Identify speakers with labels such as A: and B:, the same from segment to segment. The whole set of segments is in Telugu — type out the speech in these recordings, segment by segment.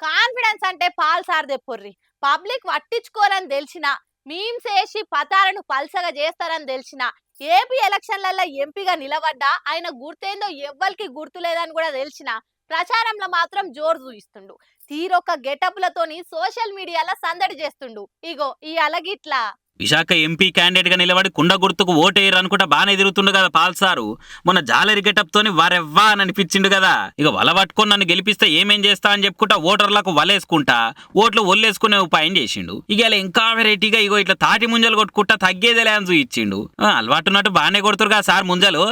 A: కాన్ఫిడెన్స్ అంటే పాల్ సార్ దెప్పొర్రి. పబ్లిక్ పట్టించుకోరని తెలిసినా, మీమ్స్ ఏసి పతాలను పల్సగా చేస్తారని తెలిసినా, ఏపీ ఎలక్షన్లలో ఎంపీగా నిలబడ్డా ఆయన గుర్తేందో ఎవ్వరికి గుర్తులేదని కూడా తెలిసినా, ప్రచారంలో మాత్రం జోరు చూయిస్తుండు. తీరొక్క గెటప్లతోని సోషల్ మీడియాలో సందడి చేస్తుండు. ఇగో ఈ అలగిట్లా
B: విశాఖ ఎంపీ క్యాండిడేట్ గా నిలబడి కుండ గుర్తుకు ఓటేయరు అనుకుంటా బాగానే తిరుగుతుండు కదా పాల్సారు. మొన్న జాలరి గెటప్ తోని వారెవ్వా అని అనిపించిండు కదా. ఇక వల పట్టుకొని నన్ను గెలిపిస్తే ఏమేం చేస్తా అని చెప్పుకుంటా ఓటర్లకు వలేసుకుంటా ఓట్లు ఒల్లేసుకునే ఉపాయం చేసిండు. ఇక ఇలా ఇంకా వెరైటీగా ఇగో ఇట్లా తాటి ముంజలు కొట్టుకుంటా తగ్గేదేలే అని చూయించిండు. అలవాటున్నట్టు బాగానే కొడుతురు కదా సార్ ముంజలు.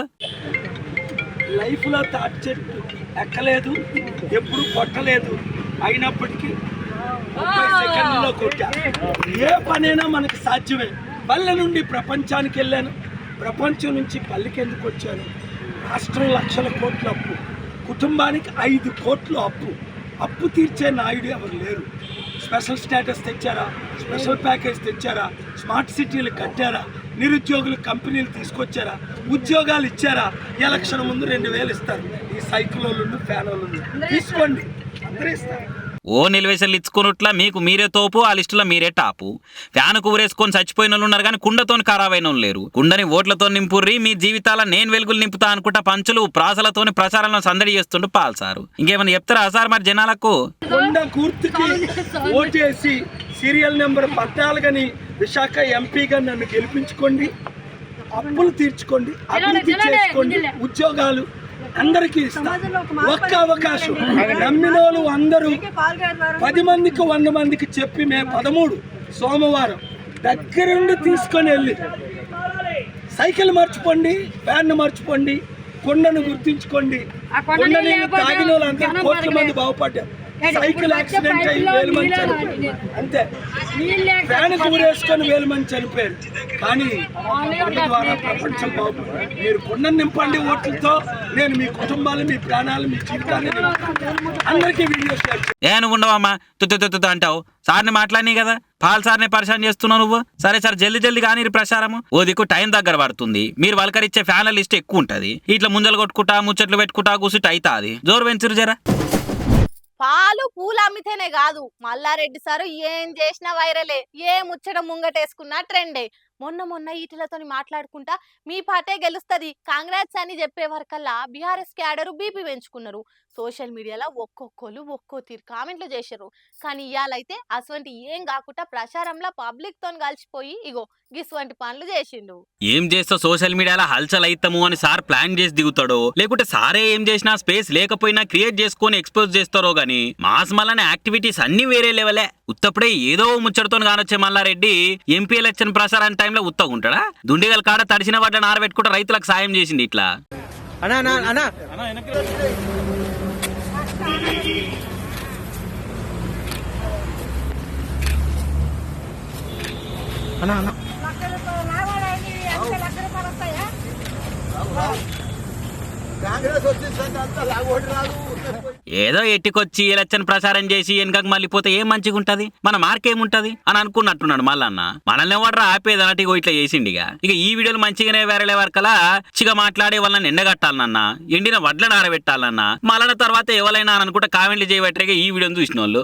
C: లైఫ్ లో తాటి చెట్టు ఎక్కలేదు, ఎప్పుడు కొట్టలేదు, అయినప్పటికీ 30 సెకండ్లలో కొట్టా. ఏ పనైనా మనకు సాధ్యమే. పల్లె నుండి ప్రపంచానికి వెళ్ళాను, ప్రపంచం నుంచి పల్లెకి ఎందుకు వచ్చాను. రాష్ట్రం లక్షల కోట్ల అప్పు, కుటుంబానికి 5 కోట్లు అప్పు. అప్పు తీర్చే నాయుడు ఎవరు లేరు. స్పెషల్ స్టేటస్ తెచ్చారా, స్పెషల్ ప్యాకేజ్ తెచ్చారా, స్మార్ట్ సిటీలు కట్టారా, నిరుద్యోగులు కంపెనీలు తీసుకొచ్చారా, ఉద్యోగాలు ఇచ్చారా. ఎలక్షన్ ముందు 2000 ఇస్తారు. ఈ సైకిల్ వాళ్ళు ఫ్యాన్ వాళ్ళు తీసుకోండి, అందరూ ఇస్తారు.
B: ఓ నిలవేసలు ఇచ్చుకున్నట్లా మీకు మీరే తోపు, ఆ లిస్టులో మీరే టాపు. ఫ్యాన్ కూరేసుకొని చచ్చిపోయిన వాళ్ళు ఉన్నారు కానీ కుండతో ఖరాబైన వాళ్ళు లేరు. కుండని ఓట్లతో నింపుర్రి, మీ జీవితాల నేను వెలుగులు నింపుతా అనుకుంటా పంచులు ప్రాసలతోని ప్రచారంలో సందడి చేస్తుండు పాల్సారు. ఇంకేమైనా చెప్తారా సార్ మరి జనాలకు?
C: కొండ గుర్తుకి ఓటేసి సీరియల్ నెంబర్ 14 విశాఖ ఎంపీగా నన్ను గెలిపించుకోండి. అప్పులు తీర్చుకోండి, అభివృద్ధి చేసుకోండి, ఉద్యోగాలు అందరికీ ఇస్తా. ఒక్క అవకాశం నమ్మిన వాళ్ళు అందరూ 10 మందికి 100 మందికి చెప్పి మే 13 సోమవారం దగ్గరుండి తీసుకొని వెళ్ళి సైకిల్ మర్చిపోండి, ఫ్యాన్ మర్చిపోండి, కొండను గుర్తించుకోండి. కొండని తాగిన వాళ్ళందరూ కోట్ల మంది బాగుపడ్డారు. సైకిల్ యాక్సిడెంట్ అయ్యి 1000 మంది చనిపోయారు, అంతే. ఫ్యాన్ కూరేసుకొని 1000 మంది చనిపోయారు. కానీ కొండ ద్వారా ప్రపంచం బాగుపడింది. మీరు కొండను నింపండి ఓట్లతో. నేను మీ కుటుంబాలు, మీ ప్రాణాలు, మీ జీవితాన్ని అందరికీ వీడియో షేర్ చేస్తాను.
B: ఏనుగుండవమ్మా తుత్తు అంటావు. సార్ని మాట్లాడి కదా, పాల్ సార్ని పరిశాన్ చేస్తున్నావు నువ్వు. సరే సార్ జల్దీ కానీ ప్రచారము. ఓ దిక్కు టైం దగ్గర పడుతుంది, మీరు వలకరిచ్చే ఫ్యాన్ల లిస్ట్ ఎక్కువ ఉంటది. ఇట్లా ముంజలు కొట్టుకుంటా ముచ్చట్లు పెట్టుకుంటా కూర్చుంటే అవుతుంది. జోరు పెంచురు జరా.
A: పాలు పూలు అమ్మితేనే కాదు, మల్లారెడ్డి సారు ఏం చేసినా వైరలే, ఏ ముచ్చట ముంగటేసుకున్నా ట్రెండే. మొన్న ఈటలతోని మాట్లాడుకుంటా మీ పార్టీ గెలుస్తుంది కాంగ్రెస్ అని చెప్పే వరకల్లా బీఆర్ఎస్ క్యాడరు బీపీ పెంచుకున్నారు. సోషల్ మీడియాలో ఒక్కొక్కరు ఒక్కో తీరు కామెంట్లు చేశారు. కానీ ఇవాళైతే అసవంటి ఏం కాకుండా ప్రచారంలో పబ్లిక్ తోని కలిసిపోయి ఇగో గిసువంటి పనులు చేసిండు.
B: ఏం చేస్తా సోషల్ మీడియాలో హల్చల్ అయితాము అని సార్ ప్లాన్ చేసి దిగుతాడో, లేకుంటే సారే ఏం చేసినా స్పేస్ లేకపోయినా క్రియేట్ చేసుకొని ఎక్స్పోజ్ చేస్తారో గానీ మాస్ మల్లనే యాక్టివిటీస్ అన్ని వేరే లెవెలే. ఉత్తప్పుడే ఏదో ముచ్చటతో కానొచ్చే మల్లారెడ్డి ఎంపీ ఎలక్షన్ ప్రచారం టైంలో ఉత్తగుంటాడా? దుండిగల కాడ తడిసిన వాటిని ఆరబెట్టుకుంటే రైతులకు సాయం చేసింది ఇట్లా. ఏదో ఎట్టికొచ్చి ఎలక్షన్ ప్రచారం చేసి వెనకకు మళ్ళీపోతే ఏం మంచిగా ఉంటది, మన మార్కేముంటది అని అనుకున్నట్టున్నాడు మళ్ళన్న. మనల్ని ఎవడరా ఆపేది అన్నట్టు ఇట్లా చేసిండిగా. ఇక ఈ వీడియోలు మంచిగానే వేరే వరకలా చిగా మాట్లాడే వాళ్ళని ఎండగట్టాలన్నా, ఎండిన వడ్లను ఆరబెట్టాలన్నా, మళ్ళీ తర్వాత ఎవరైనా అనుకుంటే కామెంట్లు చేయబట్టిగా ఈ వీడియోని చూసిన వాళ్ళు.